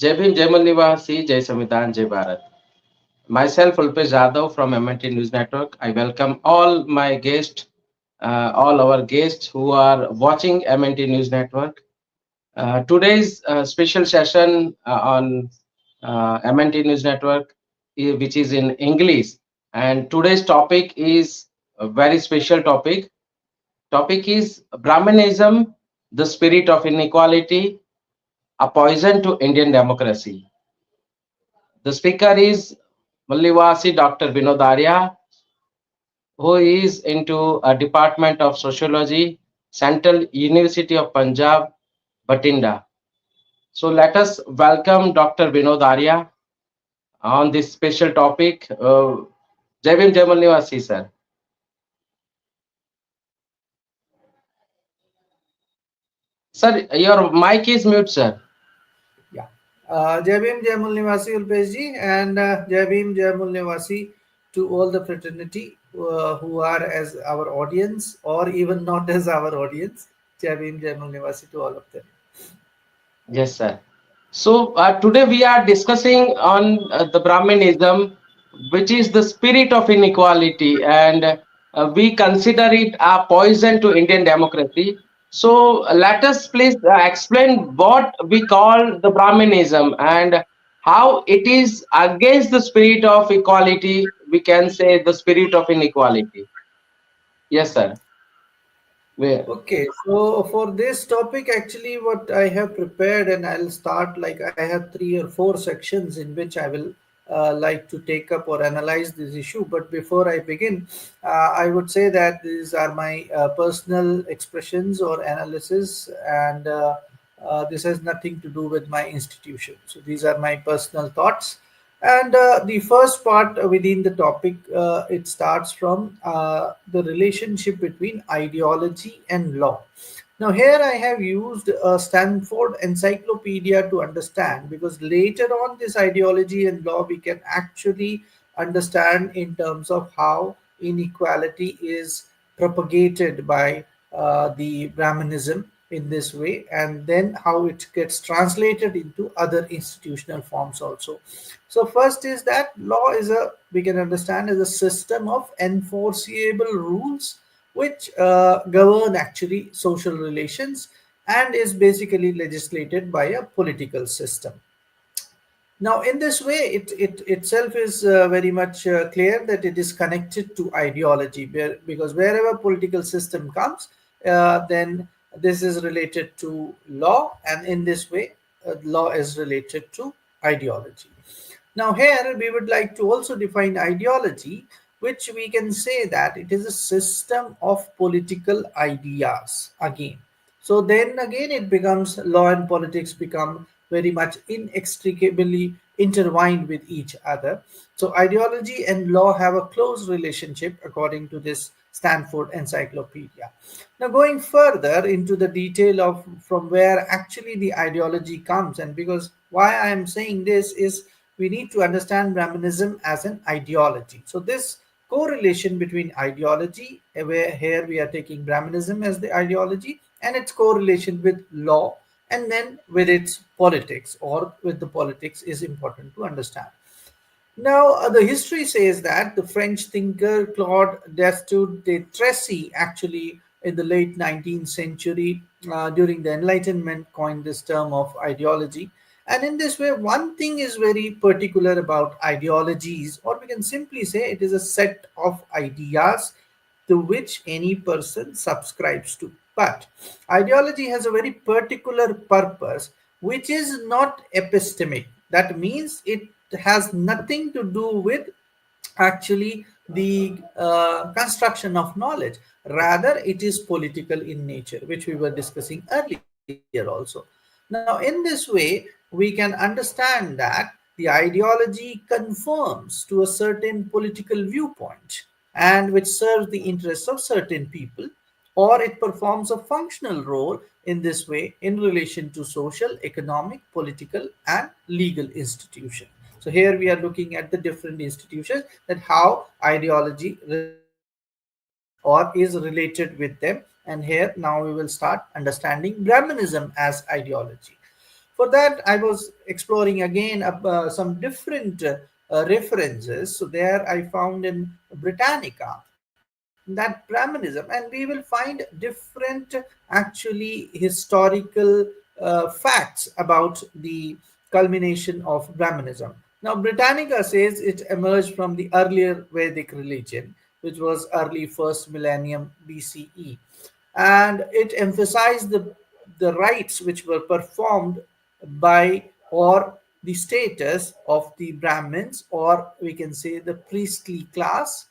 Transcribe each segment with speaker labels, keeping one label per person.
Speaker 1: जय भीम, जय मल्लिवासी, जय संविधान, जय Bharat. Myself, Ulpesh Jadhav from MNT News Network. I welcome all my guests, all our guests who are watching MNT News Network. Today's special session on MNT News Network, which is in English, and today's topic is a very special topic. Topic is Brahmanism, the spirit of inequality, a poison to Indian democracy. The speaker is Mallivasi Dr. Vinod Arya, who is into a Department of Sociology, Central University of Punjab, Bhatinda. So let us welcome Dr. Vinod Arya on this special topic. Jai Bhim, Jai Mallivasi, sir. Sir, your mic is mute, sir.
Speaker 2: Yeah. Jai Bhim, Jai Mulnivasi Ulpesh ji, and Jai Bhim, Jai Mulnivasi to all the fraternity who are as our audience or even not as our audience. Jai Bhim, Jai Mulnivasi to all of them.
Speaker 1: Yes, sir. So today we are discussing on the Brahmanism, which is the spirit of inequality, and we consider it a poison to Indian democracy. So let us please explain what we call the Brahmanism and how it is against the spirit of equality. We can say the spirit of inequality. Yes, sir. We-
Speaker 2: Okay, so for this topic, actually, what I have prepared, and I'll start like I have 3 or 4 sections in which I will like to take up or analyze this issue. But before I begin, I would say that these are my personal expressions or analysis, and this has nothing to do with my institution. So these are my personal thoughts. And the first part within the topic, it starts from the relationship between ideology and law. Now, here I have used a Stanford encyclopedia to understand, because later on, this ideology and law we can actually understand in terms of how inequality is propagated by the Brahmanism in this way, and then how it gets translated into other institutional forms also. So first is that law is a, we can understand, as a system of enforceable rules which govern actually social relations, and is basically legislated by a political system. Now, in this way, it itself is very much clear that it is connected to ideology, because wherever political system comes, then this is related to law, and in this way, law is related to ideology. Now, here we would like to also define ideology, which we can say that it is a system of political ideas again. So then again, it becomes law and politics become very much inextricably intertwined with each other. So ideology and law have a close relationship according to this Stanford encyclopedia. Now, going further into the detail of from where actually the ideology comes, and because why I am saying this is we need to understand Brahmanism as an ideology. So this correlation between ideology, where here we are taking Brahmanism as the ideology, and its correlation with law, and then with its politics or with the politics, is important to understand. Now, the history says that the French thinker Claude Destutt de Tracy, actually in the late 19th century, during the Enlightenment, coined this term of ideology. And in this way, one thing is very particular about ideologies, or we can simply say it is a set of ideas to which any person subscribes to. But ideology has a very particular purpose, which is not epistemic. That means it has nothing to do with actually the construction of knowledge. Rather, it is political in nature, which we were discussing earlier also. Now, in this way, we can understand that the ideology conforms to a certain political viewpoint, and which serves the interests of certain people, or it performs a functional role in this way in relation to social, economic, political, and legal institutions. So here we are looking at the different institutions, that how ideology relates to them or is related with them. And here now we will start understanding Brahmanism as ideology. For that, I was exploring again some different references. So there I found in Britannica that Brahmanism, and we will find different actually historical facts about the culmination of Brahmanism. Now, Britannica says it emerged from the earlier Vedic religion, which was early first millennium BCE, and it emphasized the rites which were performed by or the status of the Brahmins, or we can say the priestly class,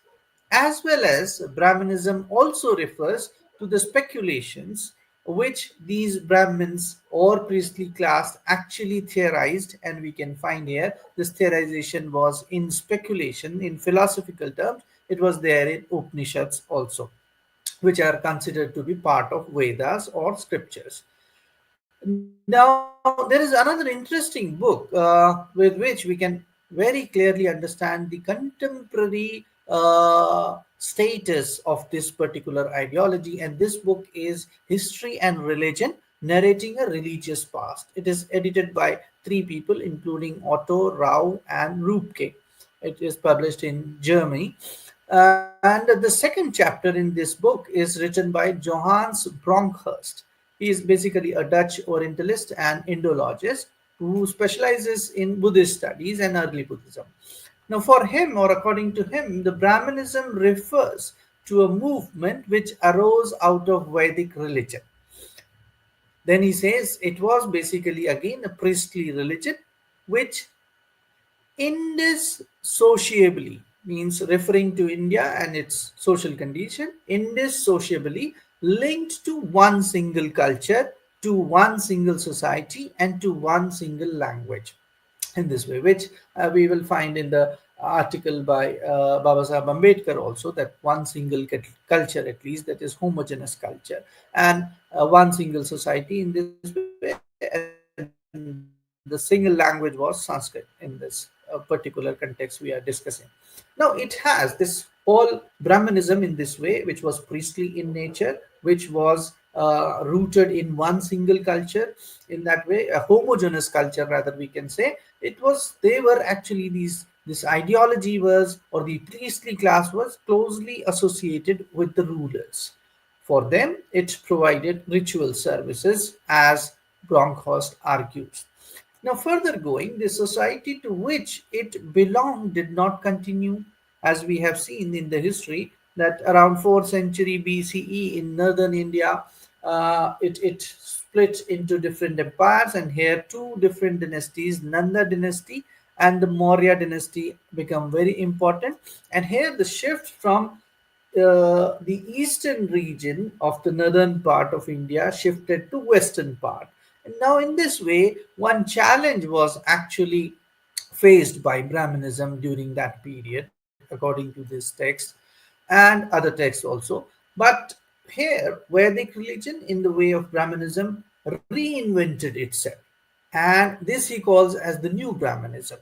Speaker 2: as well as Brahmanism also refers to the speculations which these Brahmins or priestly class actually theorized, and we can find here this theorization was in speculation in philosophical terms. It was there in Upanishads also, which are considered to be part of Vedas or scriptures. Now, there is another interesting book with which we can very clearly understand the contemporary status of this particular ideology, and this book is History and Religion, Narrating a Religious Past. It is edited by three people, including Otto, Rau, and Rupke. It is published in Germany. And the second chapter in this book is written by Johannes Bronkhorst. He is basically a Dutch Orientalist and Indologist who specializes in Buddhist studies and early Buddhism. Now, for him, or according to him, the Brahmanism refers to a movement which arose out of Vedic religion. Then he says it was basically again a priestly religion which indissociably, means referring to India and its social condition, indissociably linked to one single culture, to one single society, and to one single language. In this way, which we will find in the article by Baba Sahib Ambedkar also, that one single culture, at least, that is homogeneous culture, and one single society in this way, and the single language was Sanskrit in this particular context we are discussing. Now, it has this all Brahmanism in this way, which was priestly in nature, which was rooted in one single culture. In that way, a homogeneous culture, rather we can say. They were actually this ideology was, or the priestly class was closely associated with the rulers. For them, it provided ritual services, as Bronkhorst argues. Now, further going, the society to which it belonged did not continue, as we have seen in the history that around 4th century BCE in northern India, it split into different empires, and here two different dynasties, Nanda dynasty and the Maurya dynasty, become very important. And here the shift from the eastern region of the northern part of India shifted to western part. And now in this way, one challenge was actually faced by Brahmanism during that period, according to this text and other texts also. But here, Vedic religion, in the way of Brahmanism, reinvented itself. And this he calls as the new Brahmanism.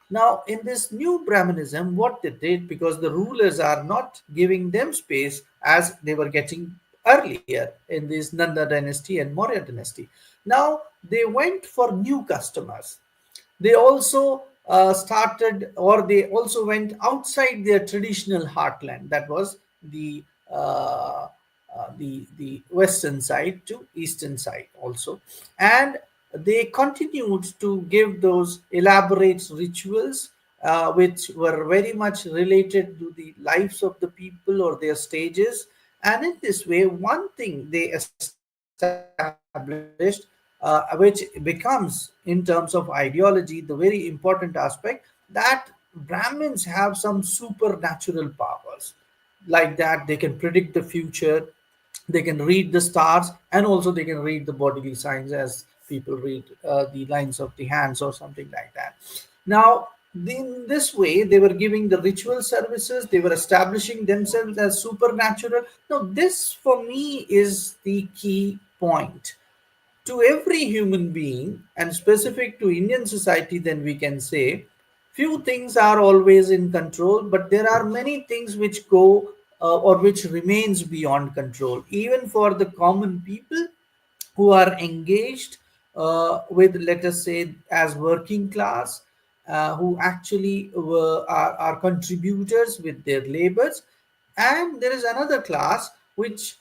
Speaker 2: Now, in this new Brahmanism, what they did, because the rulers are not giving them space as they were getting earlier in this Nanda dynasty and Maurya dynasty. Now, they went for new customers. They also started, or they also went outside their traditional heartland, that was the the western side to eastern side also, and they continued to give those elaborate rituals which were very much related to the lives of the people or their stages. And in this way, one thing they established, which becomes, in terms of ideology, the very important aspect, that Brahmins have some supernatural powers. Like that, they can predict the future, they can read the stars, and also they can read the bodily signs, as people read the lines of the hands or something like that. Now, in this way, they were giving the ritual services, they were establishing themselves as supernatural. Now, this for me is the key point. To every human being, and specific to Indian society, then we can say few things are always in control, but there are many things which go or which remains beyond control, even for the common people who are engaged with, let us say, as working class, who actually are contributors with their labors. And there is another class which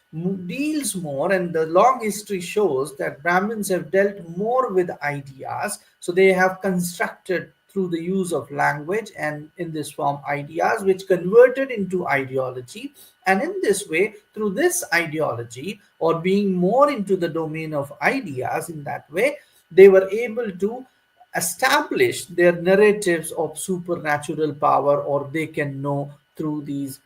Speaker 2: deals more, and the long history shows that Brahmins have dealt more with ideas. So they have constructed through the use of language and in this form ideas which converted into ideology. And in this way, through this ideology, or being more into the domain of ideas, in that way they were able to establish their narratives of supernatural power, or they can know through these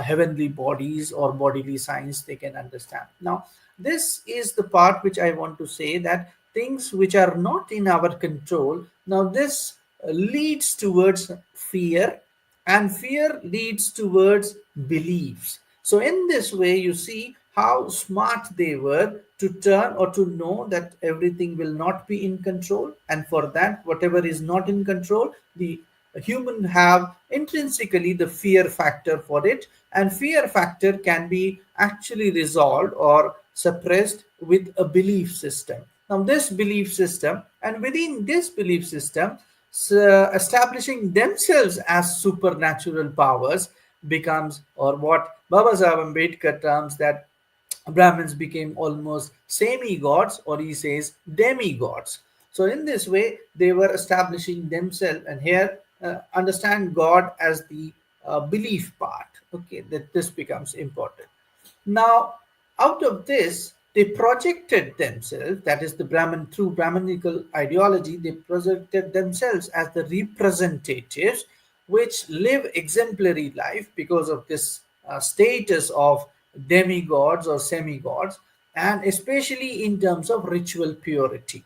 Speaker 2: heavenly bodies or bodily signs they can understand. Now, this is the part which I want to say, that things which are not in our control, now this leads towards fear, and fear leads towards beliefs. So in this way, you see how smart they were to turn or to know that everything will not be in control, and for that, whatever is not in control, the human have intrinsically the fear factor for it, and fear factor can be actually resolved or suppressed with a belief system. Now this belief system, and within this belief system, establishing themselves as supernatural powers becomes, or what Baba Sahib Ambedkar terms, that Brahmins became almost semi-gods, or he says demigods. So in this way, they were establishing themselves, and here understand God as the belief part. Okay, that this becomes important. Now, out of this, they projected themselves, that is the Brahmin, through Brahminical ideology, they projected themselves as the representatives which live exemplary life because of this status of demigods or semi-gods, and especially in terms of ritual purity.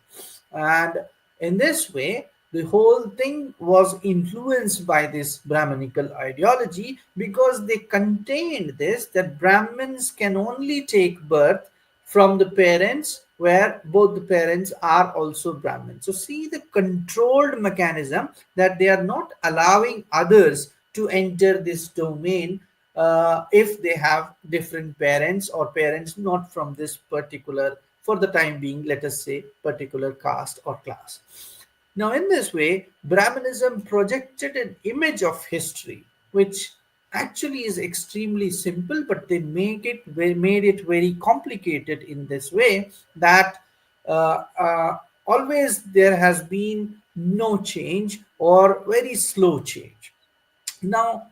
Speaker 2: And in this way, the whole thing was influenced by this Brahminical ideology, because they contained this, that Brahmins can only take birth from the parents where both the parents are also Brahmins. So see the controlled mechanism, that they are not allowing others to enter this domain if they have different parents, or parents not from this particular, for the time being, let us say, particular caste or class. Now, in this way, Brahmanism projected an image of history, which actually is extremely simple, but they made it very complicated in this way, that uh, uh, always there has been no change or very slow change. Now,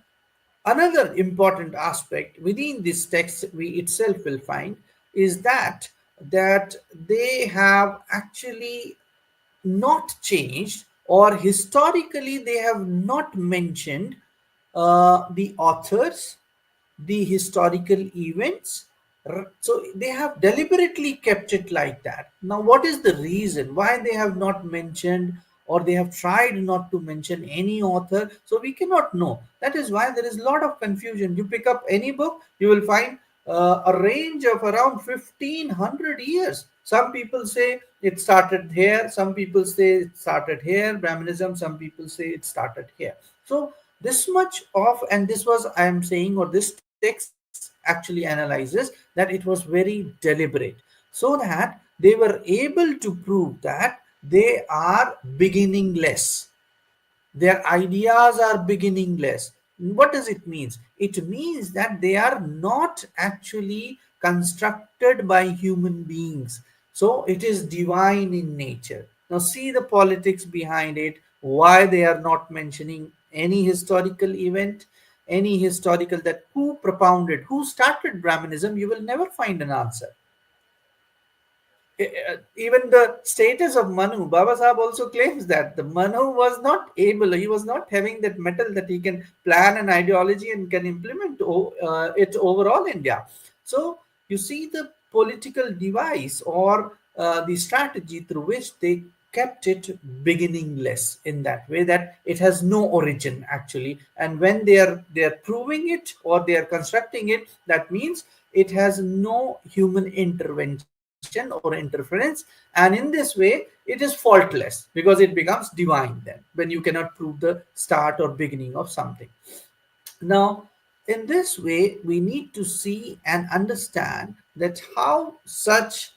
Speaker 2: another important aspect within this text we itself will find is that they have actually not changed, or historically they have not mentioned the authors, the historical events. So they have deliberately kept it like that. Now, what is the reason why they have not mentioned, or they have tried not to mention any author? So we cannot know. That is why there is a lot of confusion. You pick up any book, you will find a range of around 1500 years. Some people say it started here, some people say it started here, Brahmanism, some people say it started here. So this much of, and this was, I am saying, or this text actually analyzes that it was very deliberate, so that they were able to prove that they are beginningless, their ideas are beginningless. What does it mean? It means that they are not actually constructed by human beings. So it is divine in nature. Now see the politics behind it, why they are not mentioning any historical event, any historical, that who propounded, who started Brahmanism, you will never find an answer. Even the status of Manu, Baba Sahib also claims that the Manu was not able, he was not having that metal that he can plan an ideology and can implement it over all India. So you see the political device, or the strategy through which they kept it beginningless, in that way that it has no origin actually. And when they are proving it, or they are constructing it, that means it has no human intervention or interference, and in this way it is faultless, because it becomes divine then, when you cannot prove the start or beginning of something. Now, in this way, we need to see and understand that how such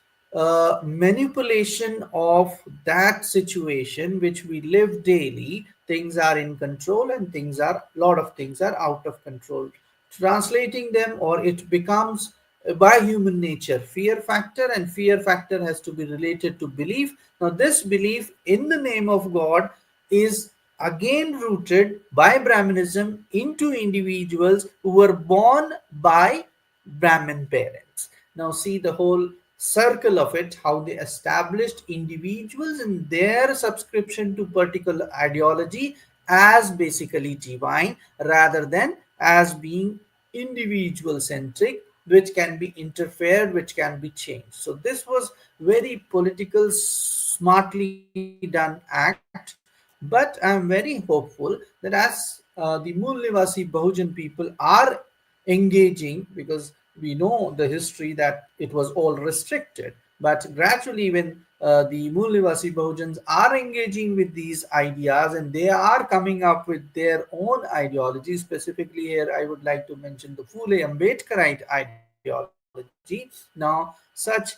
Speaker 2: manipulation of that situation which we live daily. Things are in control and things are, lot of things are out of control. Translating them, or it becomes by human nature fear factor, and fear factor has to be related to belief. Now this belief in the name of God is again rooted by Brahmanism into individuals who were born by Brahmin parents. Now see the whole circle of it, how they established individuals in their subscription to particular ideology as basically divine, rather than as being individual centric, which can be interfered, which can be changed. So this was very political, smartly done act. But I'm very hopeful that as the Mool Nivasi Bahujan people are engaging, because we know the history that it was all restricted, but gradually when the Mool Nivasi Bahujans are engaging with these ideas and they are coming up with their own ideology. Specifically here I would like to mention the Phule Ambedkarite ideology. Now such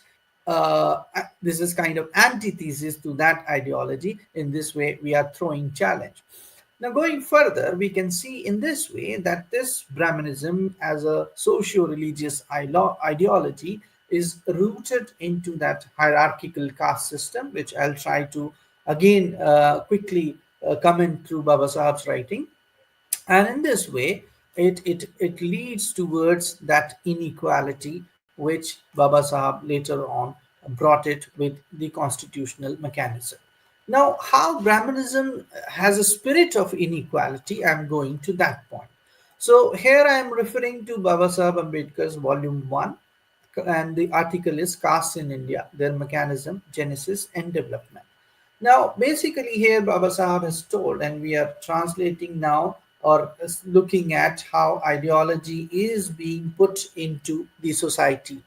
Speaker 2: this is kind of antithesis to that ideology. In this way we are throwing challenge. Now, going further, we can see in this way that this Brahmanism as a socio-religious ideology is rooted into that hierarchical caste system, which I'll try to again quickly comment through Baba Sahab's writing. And in this way, it leads towards that inequality, which Baba Sahab later on brought it with the constitutional mechanism. Now, how Brahmanism has a spirit of inequality, I'm going to that point. So here I am referring to Baba Sahib Ambedkar's volume 1, and the article is Castes in India, their mechanism, genesis and development. Now, basically here Baba Sahib has told, and we are translating now or looking at how ideology is being put into the society.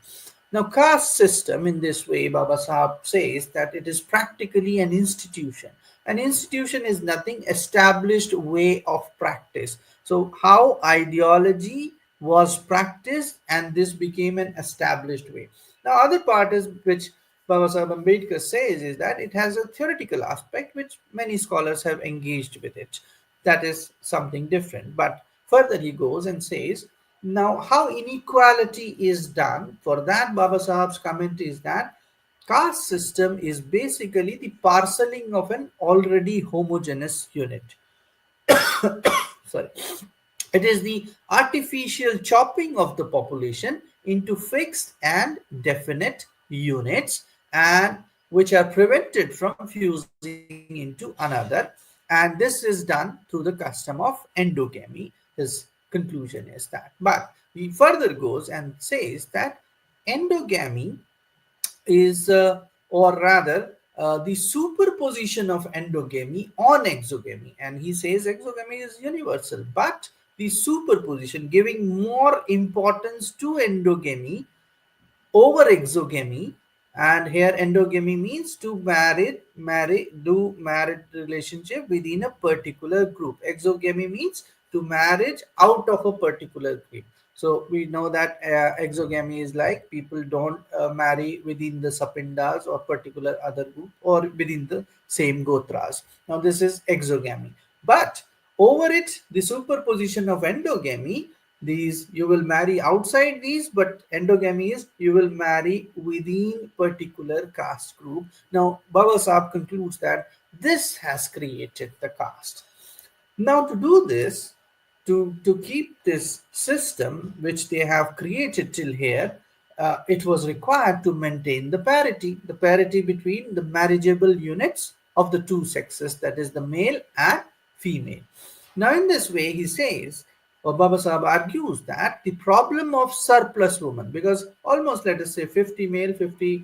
Speaker 2: Now, caste system in this way, Baba Sahib says that it is practically an institution. An institution is nothing established way of practice. So, how ideology was practiced, and this became an established way. Now, other part is which Baba Sahib Ambedkar says is that it has a theoretical aspect which many scholars have engaged with it. That is something different. But further he goes and says, now how inequality is done. For that, Baba Sahib's comment is that caste system is basically the parceling of an already homogeneous unit. Sorry. It is the artificial chopping of the population into fixed and definite units, and which are prevented from fusing into another. And this is done through the custom of endogamy. His conclusion is that. But he further goes and says that endogamy is, or rather, the superposition of endogamy on exogamy. And he says exogamy is universal, but the superposition, giving more importance to endogamy over exogamy. And here endogamy means to do married relationship within a particular group. Exogamy means to marriage out of a particular group. So we know that exogamy is like people don't marry within the sapindas or particular other group or within the same gotras. Now this is exogamy. But over it, the superposition of endogamy, these you will marry outside these, but endogamy is you will marry within particular caste group. Now Baba Sahib concludes that this has created the caste. Now to do this, to keep this system which they have created till here, it was required to maintain the parity between the marriageable units of the two sexes, that is the male and female. Now in this way he says, or Baba Sahib argues that the problem of surplus women, because almost let us say 50 male, 50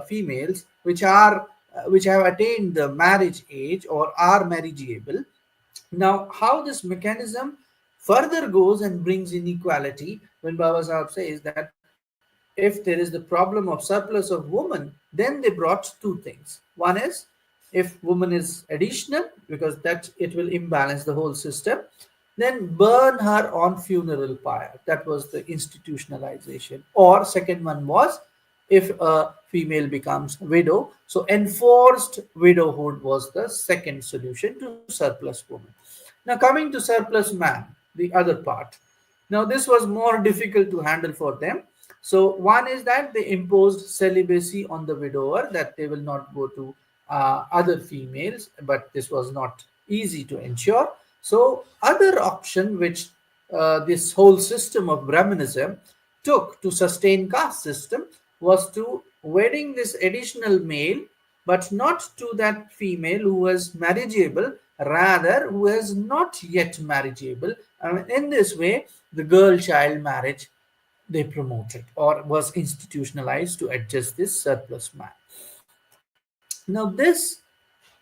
Speaker 2: females, which have attained the marriage age or are marriageable. Now, how this mechanism further goes and brings inequality, when Baba Sahib says that if there is the problem of surplus of women, then they brought two things. One is, if woman is additional, because that it will imbalance the whole system, then burn her on funeral pyre. That was the institutionalization. Or second one was if a female becomes widow. So enforced widowhood was the second solution to surplus woman. Now coming to surplus man, the other part. Now this was more difficult to handle for them. So one is that they imposed celibacy on the widower, that they will not go to other females, but this was not easy to ensure. So other option which this whole system of Brahmanism took to sustain caste system was to wedding this additional male, but not to that female who was marriageable, rather who is not yet marriageable. I mean, in this way, the girl child marriage they promoted or was institutionalized to adjust this surplus man. Now, this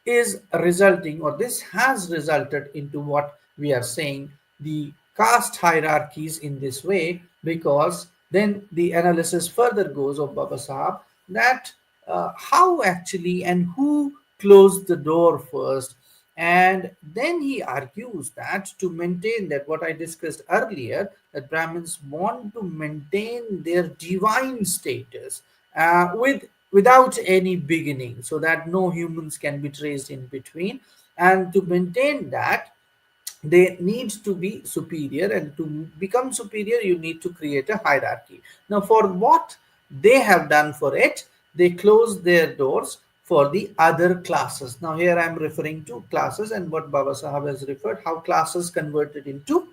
Speaker 2: is resulting, or this has resulted into what we are saying, the caste hierarchies in this way, because then the analysis further goes of Baba Sahab that how actually and who closed the door first. And then he argues that to maintain that, what I discussed earlier, that Brahmins want to maintain their divine status without any beginning, so that no humans can be traced in between. And to maintain that, they need to be superior, and to become superior you need to create a hierarchy. Now for what they have done for it, they close their doors for the other classes. Now here I am referring to classes, and what Baba Sahab has referred, how classes converted into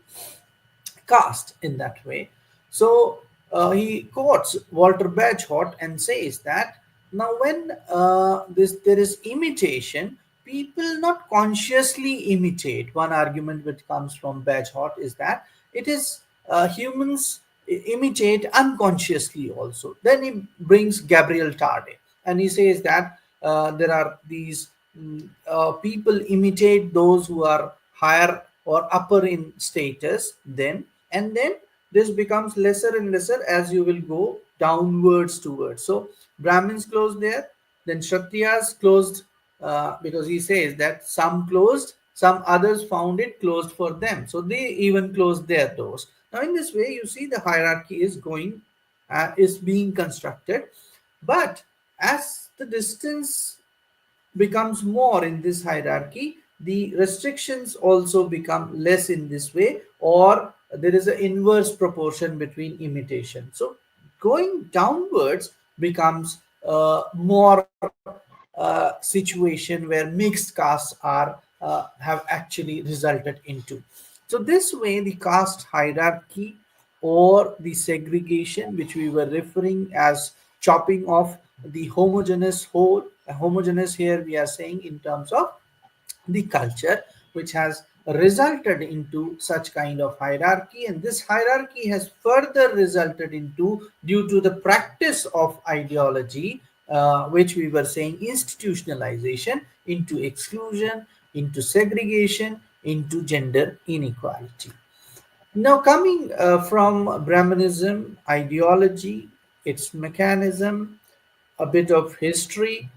Speaker 2: caste in that way. So he quotes Walter Bagehot and says that now when this there is imitation, people not consciously imitate. One argument which comes from Bagehot is that it is humans imitate unconsciously also. Then he brings Gabriel Tarde and he says that there are these people imitate those who are higher or upper in status, then and then this becomes lesser and lesser as you will go downwards towards. So Brahmins closed there, then Kshatriyas closed, because he says that some closed, some others found it closed for them, so they even closed their doors. Now in this way you see the hierarchy is going, is being constructed. But as the distance becomes more in this hierarchy, the restrictions also become less in this way, or there is an inverse proportion between imitation. So going downwards becomes more situation where mixed castes are have actually resulted into. So this way the caste hierarchy or the segregation, which we were referring as chopping off the homogeneous whole, homogeneous here we are saying in terms of the culture, which has resulted into such kind of hierarchy. And this hierarchy has further resulted into, due to the practice of ideology, which we were saying institutionalization, into exclusion, into segregation, into gender inequality. Now, coming from Brahmanism, ideology, its mechanism, a bit of history,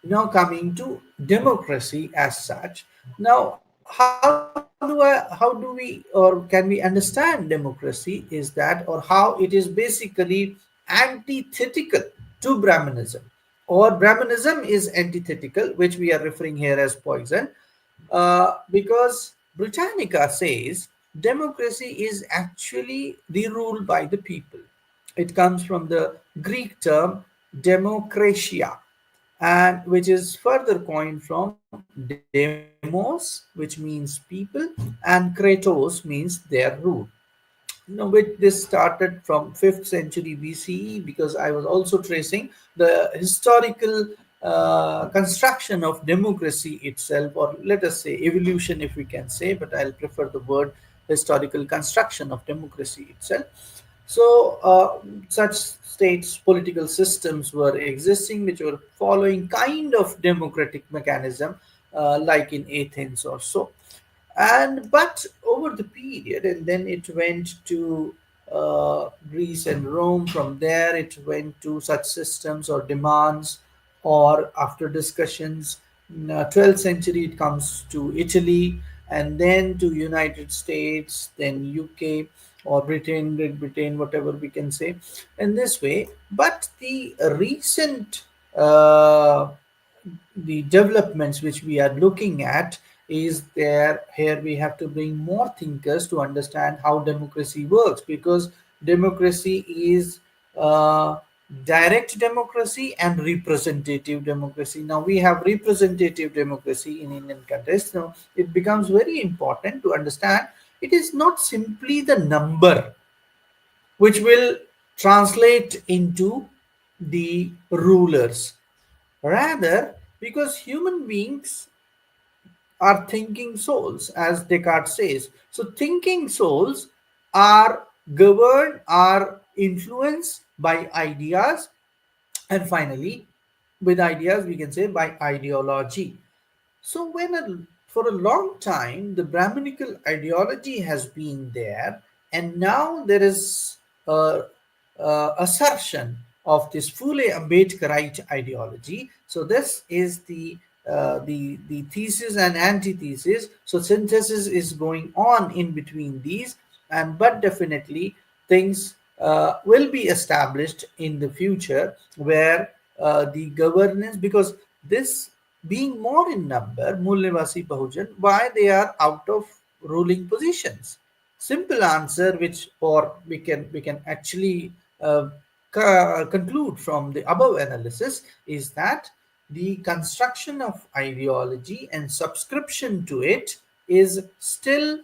Speaker 2: now coming to democracy as such. Now, how do we or can we understand democracy is that, or how it is basically antithetical to Brahmanism, or Brahmanism is antithetical, which we are referring here as poison, because Britannica says democracy is actually the rule by the people. It comes from the Greek term demokratia, and which is further coined from demos, which means people, and kratos means their rule. Which this started from 5th century BCE, because I was also tracing the historical construction of democracy itself, or let us say evolution, if we can say, but I'll prefer the word historical construction of democracy itself. So, such states, political systems were existing which were following kind of democratic mechanism, like in Athens or so. And but over the period, and then it went to Greece and Rome. From there it went to such systems or demands, or after discussions in 12th century it comes to Italy, and then to United States, then UK, or Britain, Great Britain, whatever we can say in this way. But the recent uh, the developments which we are looking at is there. Here we have to bring more thinkers to understand how democracy works, because democracy is direct democracy and representative democracy. Now we have representative democracy in Indian countries. Now it becomes very important to understand it is not simply the number which will translate into the rulers. Rather, because human beings are thinking souls, as Descartes says. So, thinking souls are governed, are influenced by ideas, and finally, with ideas, we can say by ideology. So for a long time, the Brahminical ideology has been there, and now there is assertion of this Fule Ambedkarite ideology. So this is the thesis and antithesis. So synthesis is going on in between these, and but definitely things will be established in the future where the governance, because this being more in number, Mool Nivasi Bahujan, why they are out of ruling positions? Simple answer, which or we can actually conclude from the above analysis, is that the construction of ideology and subscription to it is still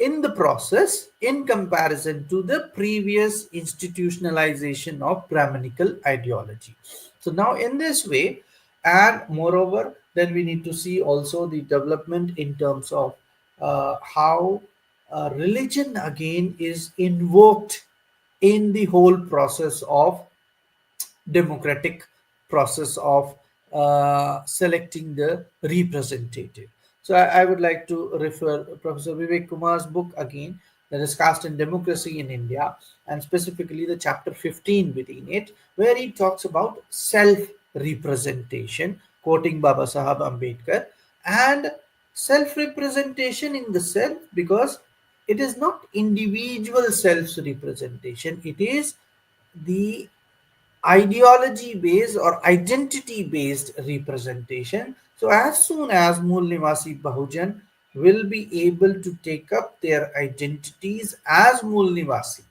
Speaker 2: in the process in comparison to the previous institutionalization of Brahminical ideology. So now in this way, and moreover, then we need to see also the development in terms of how religion again is invoked in the whole process of democratic process of selecting the representative. So I would like to refer Professor Vivek Kumar's book again, that is Caste and Democracy in India, and specifically the chapter 15 within it, where he talks about self-representation, quoting Baba Sahab Ambedkar, and self-representation in the self, because it is not individual self-representation, it is the ideology based or identity based representation. So, as soon as Mool Nivasi Bahujan will be able to take up their identities as Mool Nivasi,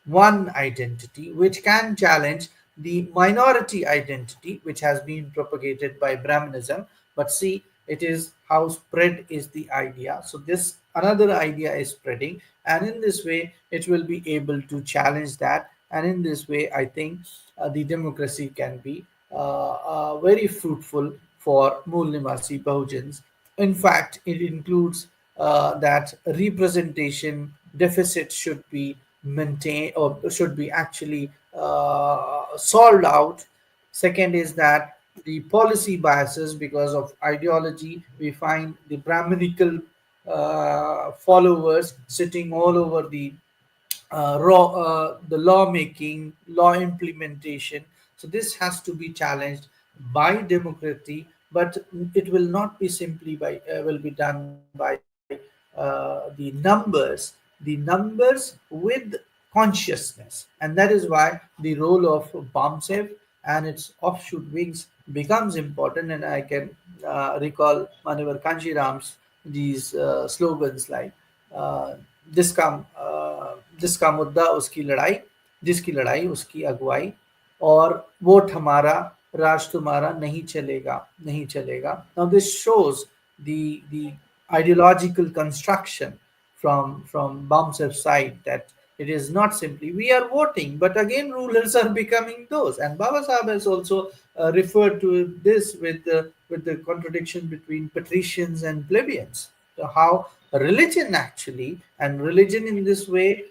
Speaker 2: one identity which can challenge the minority identity which has been propagated by Brahmanism. But see, it is how spread is the idea. So this another idea is spreading, and in this way it will be able to challenge that. And in this way, I think the democracy can be very fruitful for Mool Nimasi Bahujans. In fact, it includes that representation deficit should be maintained or should be actually solved out. Second is that the policy biases, because of ideology, we find the Brahminical followers sitting all over the lawmaking, law implementation. So this has to be challenged by democracy, but it will not be simply by will be done by the numbers with consciousness, and that is why the role of BAMSEF and its offshoot wings becomes important. And I can recall Manevar Kanjiram's these slogans like uh, जिसका मुद्दा उसकी लड़ाई, जिसकी लड़ाई उसकी अगुवाई, और vote हमारा राज तुम्हारा नहीं चलेगा, नहीं चलेगा. Now this shows the ideological construction from Bamsev's side, that it is not simply we are voting, but again rulers are becoming those. And Baba Sahib has also referred to this with the contradiction between patricians and plebeians. So how religion actually, and religion in this way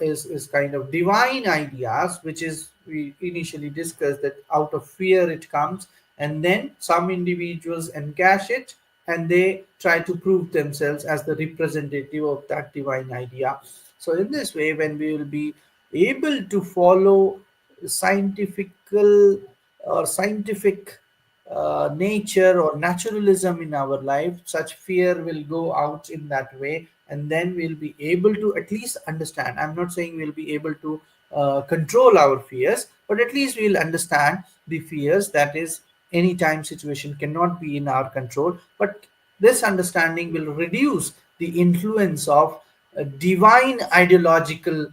Speaker 2: is kind of divine ideas, which is we initially discussed that out of fear it comes, and then some individuals encash it and they try to prove themselves as the representative of that divine idea. So in this way, when we will be able to follow scientifical or scientific nature or naturalism in our life, such fear will go out in that way. and then we'll be able to at least understand. I'm not saying we'll be able to control our fears, but at least we'll understand the fears. That is, anytime situation cannot be in our control, but this understanding will reduce the influence of divine ideological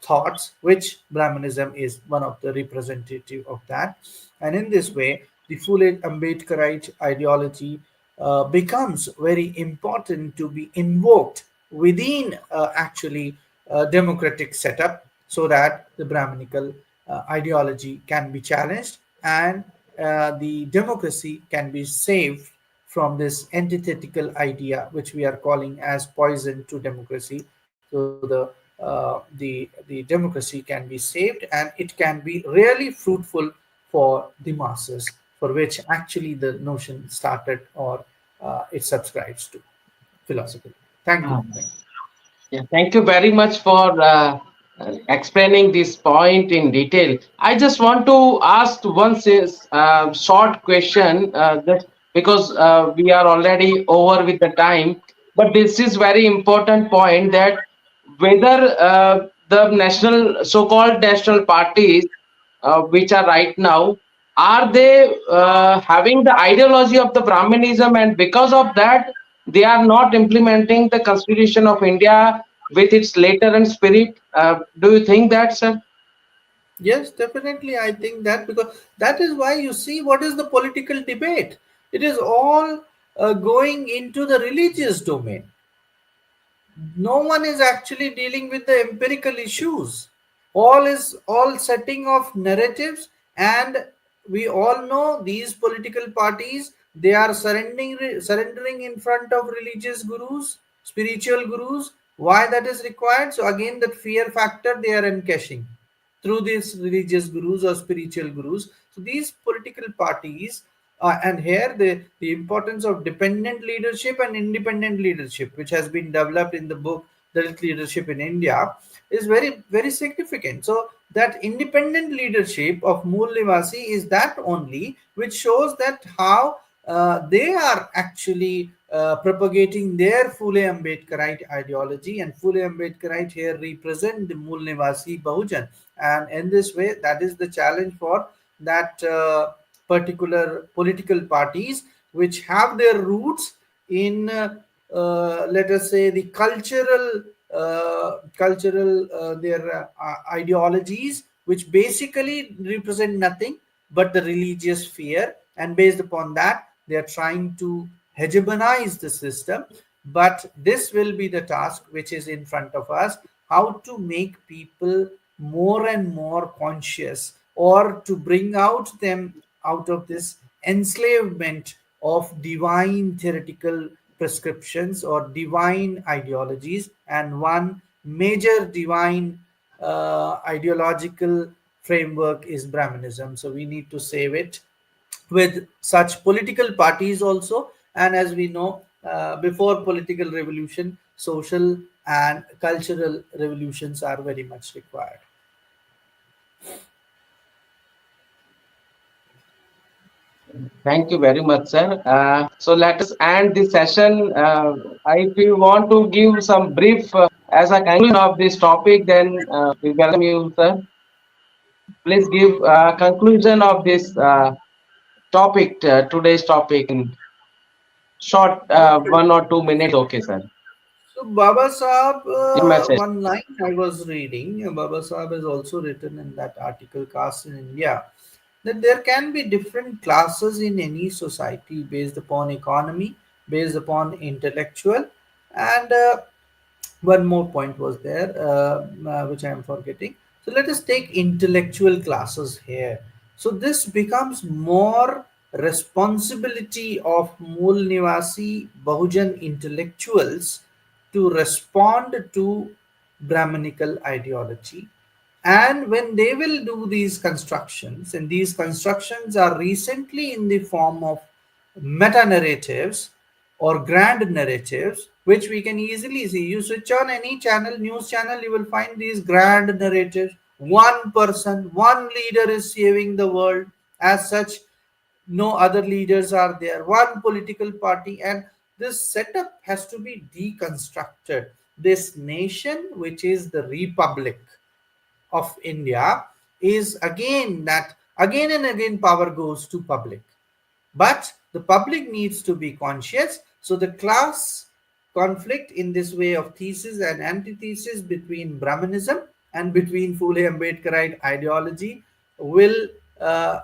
Speaker 2: thoughts, which Brahmanism is one of the representative of that. And in this way, the full Ambedkarite ideology becomes very important to be invoked within actually democratic setup, so that the Brahminical ideology can be challenged, and the democracy can be saved from this antithetical idea which we are calling as poison to democracy. So the democracy can be saved, and it can be really fruitful for the masses, for which actually the notion started, or it subscribes to philosophically. Thank you. Thank you.
Speaker 1: Yeah, thank you very much for explaining this point in detail. I just want to ask one short question, just because we are already over with the time. But this is very important point, that whether the national, so-called national parties, which are right now, are they having the ideology of the Brahmanism, and because of that they are not implementing the Constitution of India with its letter and spirit? Do you think that, sir?
Speaker 2: Yes, definitely. I think that, because that is why you see what is the political debate. It is all going into the religious domain. No one is actually dealing with the empirical issues. All is all setting of narratives, and we all know these political parties, they are surrendering in front of religious gurus, spiritual gurus. Why that is required? So again, that fear factor they are encashing through these religious gurus or spiritual gurus. So these political parties, and here the importance of dependent leadership and independent leadership, which has been developed in the book Dalit Leadership in India, is very, very significant. So that independent leadership of Mool Nivasi is that only which shows that how they are actually propagating their Phule Ambedkarite ideology, and Phule Ambedkarite here represent the Mool Nivasi Bahujan. And in this way, that is the challenge for that particular political parties which have their roots in let us say the cultural their ideologies, which basically represent nothing but the religious fear, and based upon that they are trying to hegemonize the system. But this will be the task which is in front of us, how to make people more and more conscious, or to bring out them out of this enslavement of divine theoretical prescriptions or divine ideologies. And one major divine ideological framework is Brahmanism. So we need to save it with such political parties also. And as we know, before political revolution, social and cultural revolutions are very much required.
Speaker 1: Thank you very much, sir. So let us end this session. If you want to give some brief as a conclusion of this topic, then we welcome you, sir. Please give conclusion of this topic, today's topic, in short,
Speaker 2: Okay.
Speaker 1: 1 or 2 minutes. Okay, sir.
Speaker 2: So Baba Sahab,
Speaker 1: Your message.
Speaker 2: one line I was reading, Baba Sahab has also written in that article, Caste in India, that there can be different classes in any society based upon economy, based upon intellectual, and one more point was there, which I am forgetting. So let us take intellectual classes here. So this becomes more responsibility of Mool Nivasi Bahujan intellectuals to respond to Brahmanical ideology. And when they will do these constructions, and these constructions are recently in the form of meta narratives or grand narratives, which we can easily see. You switch on any channel, news channel, you will find these grand narratives. One person, one leader is saving the world. As such, no other leaders are there. One political party, and this setup has to be deconstructed. This nation, which is the Republic of India, is again that again and again power goes to public. But the public needs to be conscious. So the class conflict in this way of thesis and antithesis between Brahmanism and between Phule Ambedkarite ideology will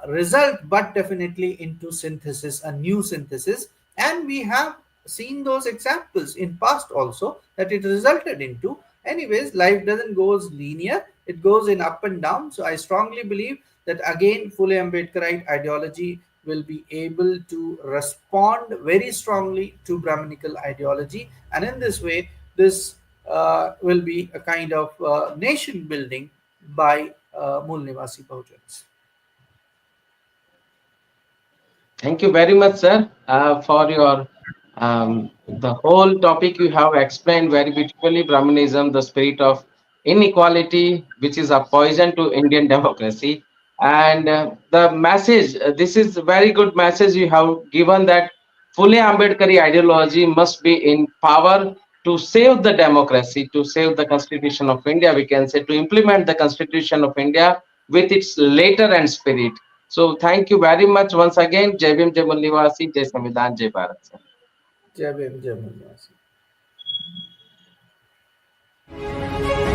Speaker 2: result, but definitely into synthesis, a new synthesis. And we have seen those examples in past also that it resulted into. Anyways, life doesn't goes linear; it goes in up and down. So I strongly believe that again, Phule Ambedkarite ideology will be able to respond very strongly to Brahminical ideology, and in this way, this will be a kind of nation building by Mool Nivasi Bahujans.
Speaker 1: Thank you very much, sir, for your the whole topic you have explained very beautifully. Brahmanism, the spirit of inequality, which is a poison to Indian democracy, and the message. This is a very good message you have given that fully Ambedkari ideology must be in power to save the democracy, to save the Constitution of India. We can say to implement the Constitution of India with its later and spirit. So thank you very much once again. Jai Bhim, Jai Mulnivasi, Jai Samvidhan, Jai Bharat, sir.
Speaker 2: Jai Bhim, Jai Mool Nivasi.